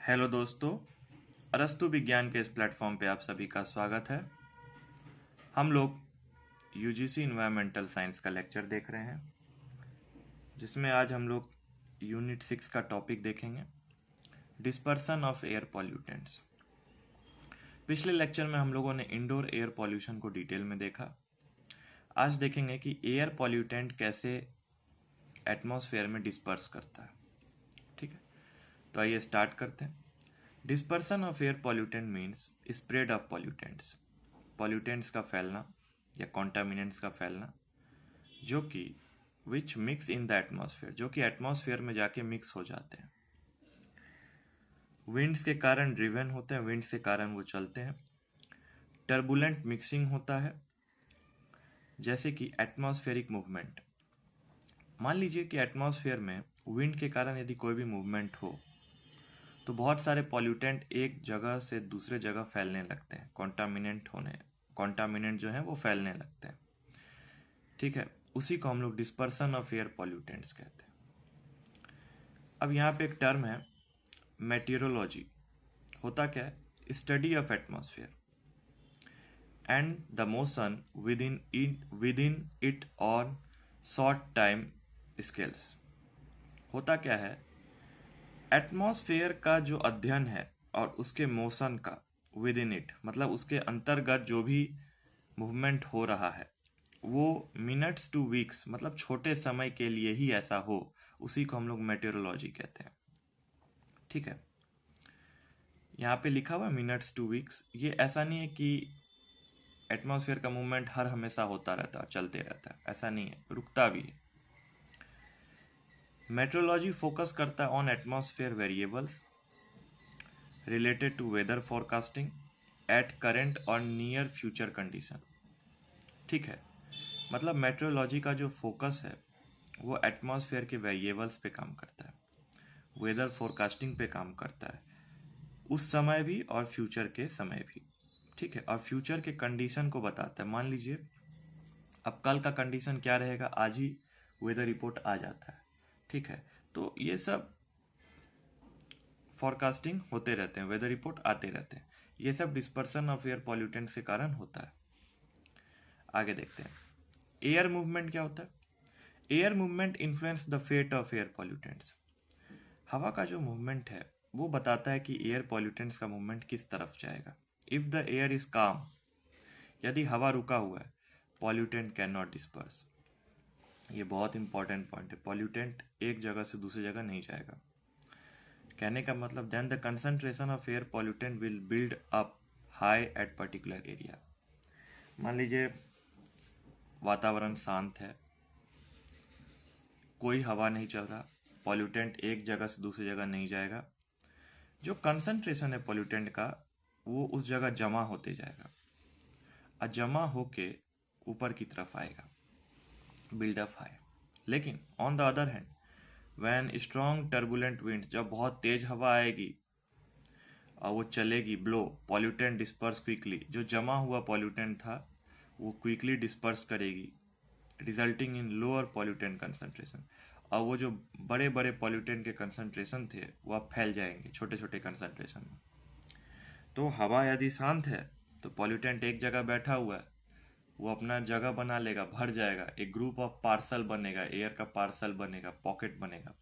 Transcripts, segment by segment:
Hello दोस्तों, अरस्तु विज्ञान के इस प्लेटफॉर्म पे आप सभी का स्वागत है। हम लोग यूजीसी इन्वायरमेंटल साइंस का लेक्चर देख रहे हैं, जिसमें आज हम लोग यूनिट 6 का टॉपिक देखेंगे, डिस्पर्सन ऑफ एयर पॉल्यूटेंट्स। पिछले लेक्चर में हम लोगों ने इंडोर एयर पॉल्यूशन को डिटेल में देखा। आज देखेंगे कि एयर पॉल्यूटेंट कैसे एटमॉस्फेयर में डिस्पर्स करता है। ठीक है, तो आइए स्टार्ट करते हैं। Dispersion of air pollutant means spread of pollutants, pollutants का फैलना या कॉन्टामिनेंट्स का फैलना, जो कि विच मिक्स इन द एटमॉस्फेयर, जो कि एटमॉस्फेयर में जाके मिक्स हो जाते हैं। विंड्स के कारण ड्रिवन होते हैं, विंड्स के कारण वो चलते हैं। टर्बुलेंट मिक्सिंग होता है, जैसे कि एटमॉस्फेरिक मूवमेंट। मान लीजिए कि एटमॉस्फेयर में विंड के कारण यदि कोई भी मूवमेंट हो तो बहुत सारे पॉल्यूटेंट एक जगह से दूसरे जगह फैलने लगते हैं, कॉन्टामिनेंट जो है वो फैलने लगते हैं। ठीक है, उसी को हम लोग डिस्पर्सन ऑफ एयर पॉल्यूटेंट्स कहते हैं। अब यहाँ पे एक टर्म है मेटीरोलॉजी। होता क्या है? Study of atmosphere and the motion with in it on short time scales. होता क्या है? एटमॉस्फेयर का जो अध्ययन है और उसके मोशन का विद इन इट, मतलब उसके अंतर्गत जो भी मूवमेंट हो रहा है वो मिनट्स टू वीक्स, मतलब छोटे समय के लिए ही ऐसा हो, उसी को हम लोग मेटेरोलॉजी कहते हैं। ठीक है, यहाँ पे लिखा हुआ है मिनट्स टू वीक्स। ये ऐसा नहीं है कि एटमॉस्फेयर का मूवमेंट हर हमेशा होता रहता है, चलते रहता है, ऐसा नहीं है, रुकता भी है। मेट्रोलॉजी फोकस करता है on atmosphere variables related to weather forecasting at current और नियर फ्यूचर कंडीशन। ठीक है, मतलब मेट्रोलॉजी का जो फोकस है वो एटमॉस्फेयर के वेरिएबल्स पे काम करता है, वेदर फोरकास्टिंग पे काम करता है, उस समय भी और फ्यूचर के समय भी। ठीक है, और फ्यूचर के कंडीशन को बताता है। मान लीजिए अब कल का कंडीशन क्या रहेगा, आज ही वेदर रिपोर्ट आ जाता है। ठीक है, तो ये सब फोरकास्टिंग होते रहते हैं, वेदर रिपोर्ट आते रहते हैं। ये सब डिस्पर्सन ऑफ एयर पॉल्यूटेंट्स के कारण होता है। आगे देखते हैं, एयर मूवमेंट क्या होता है। Air movement influence the fate of air pollutants. हवा का जो मूवमेंट है वो बताता है कि एयर पॉल्यूटेंट्स का मूवमेंट किस तरफ जाएगा। इफ द एयर इज काम, यदि हवा रुका हुआ है, पॉल्यूटेंट कैन नॉट डिस्पर्स। ये बहुत इंपॉर्टेंट पॉइंट है, पॉल्यूटेंट एक जगह से दूसरी जगह नहीं जाएगा। कहने का मतलब then the concentration of air pollutant will build up high at particular area. मान लीजिए वातावरण शांत है, कोई हवा नहीं चल रहा, पॉल्यूटेंट एक जगह से दूसरी जगह नहीं जाएगा। जो कंसंट्रेशन है पॉल्यूटेंट का वो उस जगह जमा होते जाएगा और जमा होके ऊपर की तरफ आएगा, बिल्डअप हाई। लेकिन on the other hand when strong turbulent wind, जब बहुत तेज हवा आएगी और वो चलेगी ब्लो, पॉल्यूटेंट डिस्पर्स क्विकली। जो जमा हुआ पॉल्यूटेंट था वो क्विकली डिस्पर्स करेगी, resulting in lower pollutant concentration. और वो जो बड़े बड़े पॉल्यूटेंट के कंसंट्रेशन थे वो अब फैल जाएंगे छोटे छोटे कंसंट्रेशन में। तो हवा यदि शांत है तो पॉल्यूटेंट एक जगह बैठा हुआ है, वो अपना जगह बना लेगा, भर जाएगा, एक ग्रुप ऑफ पार्सल बनेगा, एयर का पार्सल बनेगा, पॉकेट बनेगा।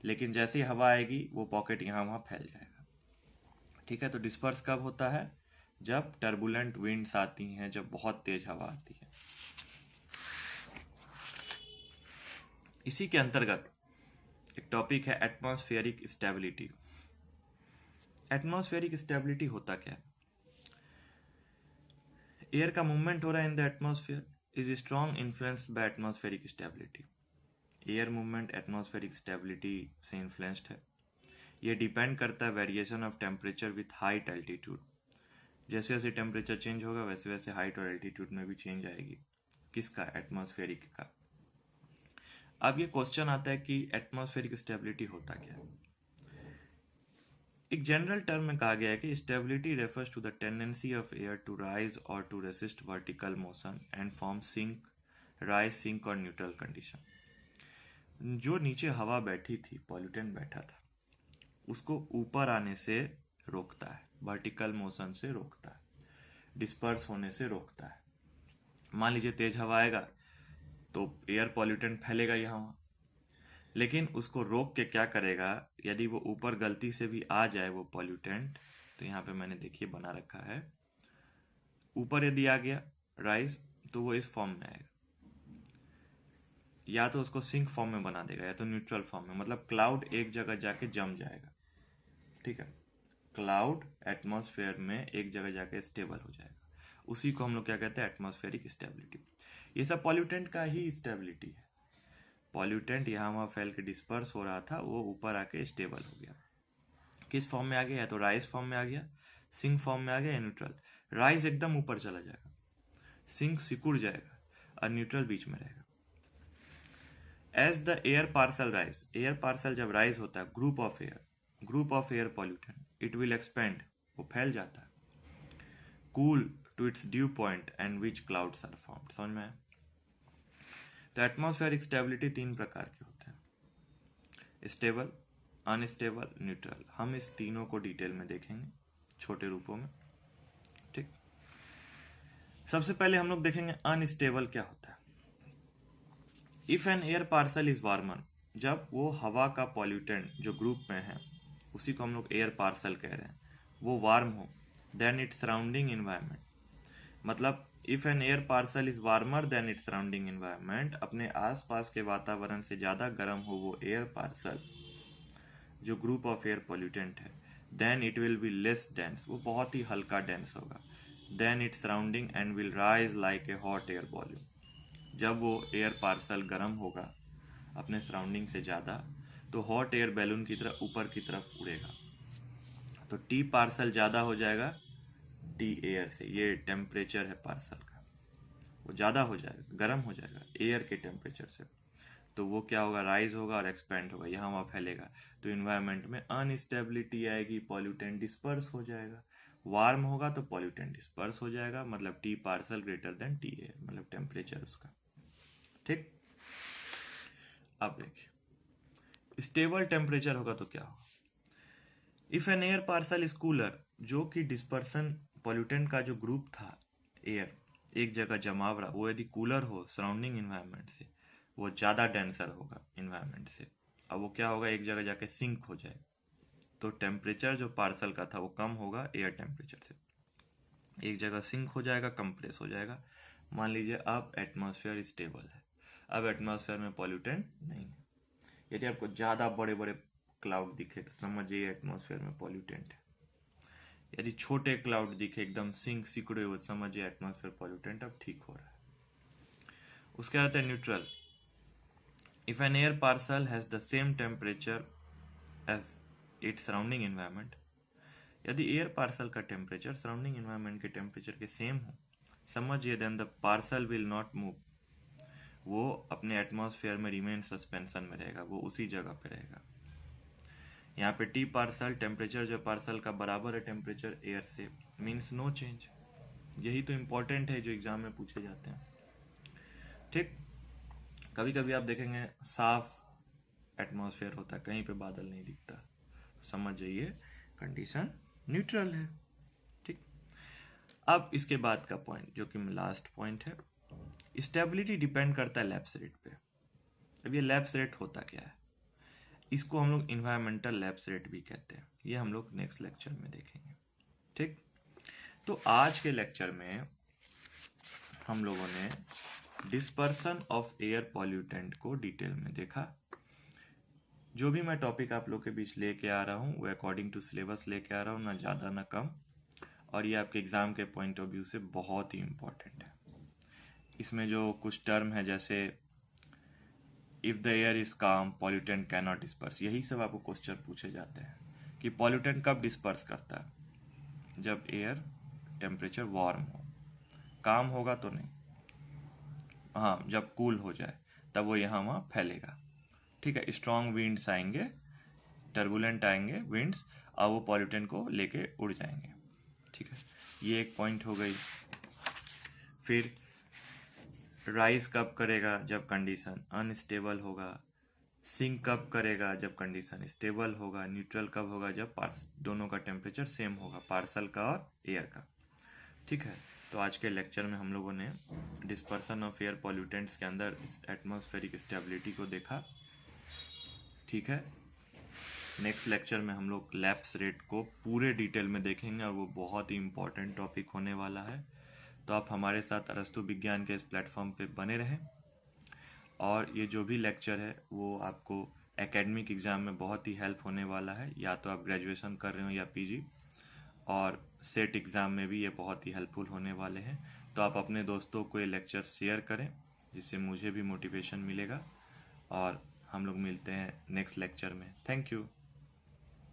लेकिन जैसे ही हवा आएगी वो पॉकेट यहाँ वहाँ फैल जाएगा। ठीक है, तो डिस्पर्स कब होता है? जब टर्बुलेंट विंड्स आती हैं, जब बहुत तेज हवा आती है। इसी के अंतर्गत एक टॉपिक है एटमॉस्फेरिक स्टेबिलिटी। एटमॉस्फेरिक स्टेबिलिटी होता क्या है? एयर का मूवमेंट हो रहा है in the atmosphere is strong influenced by atmospheric stability. Air movement atmospheric stability से इन्फ्लुएंस्ड है। ये डिपेंड करता है variation of temperature with height altitude. जैसे जैसे टेम्परेचर चेंज होगा वैसे वैसे हाइट और एल्टीट्यूड में भी चेंज आएगी। किसका? एटमॉस्फेरिक का। अब ये क्वेश्चन आता है कि एटमॉस्फेरिक स्टेबिलिटी होता क्या है। एक जनरल टर्म में कहा गया है कि stability refers to the tendency of air to rise और to resist vertical motion and form sink, rise, sink और न्यूट्रल कंडीशन। जो नीचे हवा बैठी थी, पॉल्यूटेंट बैठा था, उसको ऊपर आने से रोकता है, वर्टिकल मोशन से रोकता है, डिस्पर्स होने से रोकता है। मान लीजिए तेज हवा आएगा तो एयर पॉल्यूटेंट फैलेगा यहाँ, लेकिन उसको रोक के क्या करेगा, यदि वो ऊपर गलती से भी आ जाए वो पॉल्यूटेंट, तो यहाँ पे मैंने देखिए बना रखा है, ऊपर यदि आ गया राइज तो वो इस फॉर्म में आएगा, या तो उसको सिंक फॉर्म में बना देगा या तो न्यूट्रल फॉर्म में, मतलब क्लाउड एक जगह जाके जम जाएगा। ठीक है, क्लाउड एटमॉस्फेयर में एक जगह जाके स्टेबल हो जाएगा, उसी को हम लोग क्या कहते हैं, एटमॉस्फेरिक स्टेबिलिटी। ये सब पॉल्यूटेंट का ही स्टेबिलिटी है। पॉल्यूटेंट यहाँ वहाँ फैल के डिस्पर्स हो रहा था, वो ऊपर आके स्टेबल हो गया। किस फॉर्म में आ गया, या तो राइज फॉर्म में आ गया, सिंक फॉर्म में आ गया, या न्यूट्रल। राइज एकदम ऊपर चला जाएगा, सिंक सिकुड़ जाएगा और न्यूट्रल बीच में रहेगा। As the air parcel rise, air parcel जब राइज होता है, group of air pollutant, it will expand, वो फैल जाता है, cool to its dew point and which clouds are formed. समझ में आया? तो एटमॉस्फेरिक स्टेबिलिटी 3 प्रकार के होते हैं, स्टेबल, अनस्टेबल, न्यूट्रल। हम इस तीनों को डिटेल में देखेंगे छोटे रूपों में। ठीक, सबसे पहले हम लोग देखेंगे अनस्टेबल क्या होता है। If an air parcel is warmer, जब वो हवा का पॉल्यूटेंट जो ग्रुप में है, उसी को हम लोग एयर पार्सल कह रहे हैं, वो वार्म हो, देन इट्स सराउंडिंग इन्वायरमेंट, मतलब if an air parcel is warmer then its surrounding environment, अपने आसपास के वातावरण से ज़्यादा गर्म हो वो एयर पार्सल जो ग्रुप ऑफ एयर पॉल्यूटेंट है, then it will be less dense, वो बहुत ही हल्का डेंस होगा, then its surrounding and will rise like a hot air volume, जब वो एयर पार्सल गर्म होगा अपने सराउंडिंग से ज़्यादा, तो हॉट एयर बैलून की तरह ऊपर की तरफ उड़ेगा। तो टी पार्सल ज़्यादा हो जाएगा टी एयर से, ये टेम्परेचर है पार्सल का, वो ज़्यादा हो जाएगा, गर्म हो जाएगा एयर के टेम्परेचर से, तो वो क्या होगा, राइज होगा और एक्सपेंड होगा, यहाँ वहाँ फैलेगा, तो इन्वायरमेंट में अनस्टेबिलिटी आएगी, पॉल्यूटेंट डिस्पर्स हो जाएगा। वार्म होगा तो पॉल्यूटेंट डिस्पर्स हो जाएगा, मतलब T parcel greater than T air, मतलब टेम्परेचर उसका। ठीक, अब देखिए स्टेबल टेम्परेचर होगा तो क्या होगा। If an air parcel is cooler, जो कि डिस्पर्सन पॉल्यूटेंट का जो ग्रुप था एयर एक जगह जमाव रहा, वो यदि कूलर हो सराउंडिंग इन्वायरमेंट से, वो ज़्यादा डेंसर होगा इन्वायरमेंट से, अब वो क्या होगा, एक जगह जाके सिंक हो जाए, तो टेम्परेचर जो पार्सल का था वो कम होगा एयर टेम्परेचर से, एक जगह सिंक हो जाएगा, कंप्रेस हो जाएगा। मान लीजिए अब एटमॉस्फेयर स्टेबल है, अब एटमॉस्फेयर में पॉल्यूटेंट नहीं है। यदि आपको ज़्यादा बड़े बड़े क्लाउड दिखे तो समझिए एटमॉस्फेयर में पॉल्यूटेंट है, यदि छोटे क्लाउड दिखे एकदम सिंक सिकुड़े हुए, समझिए एटमॉस्फेयर पॉल्यूटेंट अब ठीक हो रहा है। उसके बाद है neutral. If an air parcel has the same temperature as its surrounding environment, यदि एयर पार्सल का टेम्परेचर सराउंडिंग इन्वायरमेंट के टेम्परेचर के सेम हो, समझिए then the parcel will not move, वो अपने एटमॉस्फेयर में रिमेन सस्पेंशन में रहेगा, वो उसी जगह पे रहेगा। यहाँ पे टी पार्सल, टेम्परेचर जो पार्सल का बराबर है टेम्परेचर एयर से, मीन्स नो चेंज। यही तो इम्पोर्टेंट है जो एग्जाम में पूछे जाते हैं। ठीक, कभी कभी आप देखेंगे साफ एटमॉस्फेयर होता है, कहीं पे बादल नहीं दिखता, समझ जाइए कंडीशन न्यूट्रल है। ठीक, अब इसके बाद का पॉइंट जो कि लास्ट पॉइंट है, स्टेबिलिटी डिपेंड करता है लैप्स रेट पे। अब ये लैप्स रेट होता क्या है, इसको हम लोग इन्वायरमेंटल लैप्स रेट भी कहते हैं, ये हम लोग नेक्स्ट लेक्चर में देखेंगे। ठीक, तो आज के लेक्चर में हम लोगों ने डिस्पर्सन ऑफ एयर पॉल्यूटेंट को डिटेल में देखा। जो भी मैं टॉपिक आप लोग के बीच लेके आ रहा हूँ वो अकॉर्डिंग टू सिलेबस लेके आ रहा हूँ, ना ज़्यादा ना कम, और ये आपके एग्ज़ाम के पॉइंट ऑफ व्यू से बहुत ही इम्पोर्टेंट है। इसमें जो कुछ टर्म है जैसे इफ़ द एयर इज़ काम पॉल्यूटेंट कैन नॉट डिस्पर्स, यही सब आपको क्वेश्चन पूछे जाते हैं कि पॉल्यूटेंट कब डिस्पर्स करता है, जब एयर टेम्परेचर वार्म हो, काम होगा तो नहीं, हाँ जब कूल हो जाए तब वो यहाँ वहाँ फैलेगा। ठीक है, स्ट्रॉन्ग विंड्स आएंगे, टर्बुलेंट आएंगे विंड्स, और वो पॉल्यूटेंट को लेके उड़ जाएंगे। ठीक है, ये एक पॉइंट हो गई। फिर राइज कब करेगा, जब कंडीशन अनस्टेबल होगा, सिंक कब करेगा? जब कंडीशन स्टेबल होगा। न्यूट्रल कब होगा? जब दोनों का टेम्परेचर सेम होगा, पार्सल का और एयर का। ठीक है, तो आज के लेक्चर में हम लोगों ने डिस्पर्सन ऑफ एयर पॉल्यूटेंट्स के अंदर एटमॉस्फेरिक स्टेबिलिटी को देखा। ठीक है, नेक्स्ट लेक्चर में हम लोग लैप्स रेट को पूरे डिटेल में देखेंगे और वो बहुत ही इम्पोर्टेंट टॉपिक होने वाला है। तो आप हमारे साथ अरस्तु विज्ञान के इस प्लेटफॉर्म पे बने रहें, और ये जो भी लेक्चर है वो आपको एकेडमिक एग्ज़ाम में बहुत ही हेल्प होने वाला है, या तो आप ग्रेजुएशन कर रहे हो या पीजी, और सेट एग्ज़ाम में भी ये बहुत ही हेल्पफुल होने वाले हैं। तो आप अपने दोस्तों को ये लेक्चर शेयर करें, जिससे मुझे भी मोटिवेशन मिलेगा, और हम लोग मिलते हैं नेक्स्ट लेक्चर में। Thank you.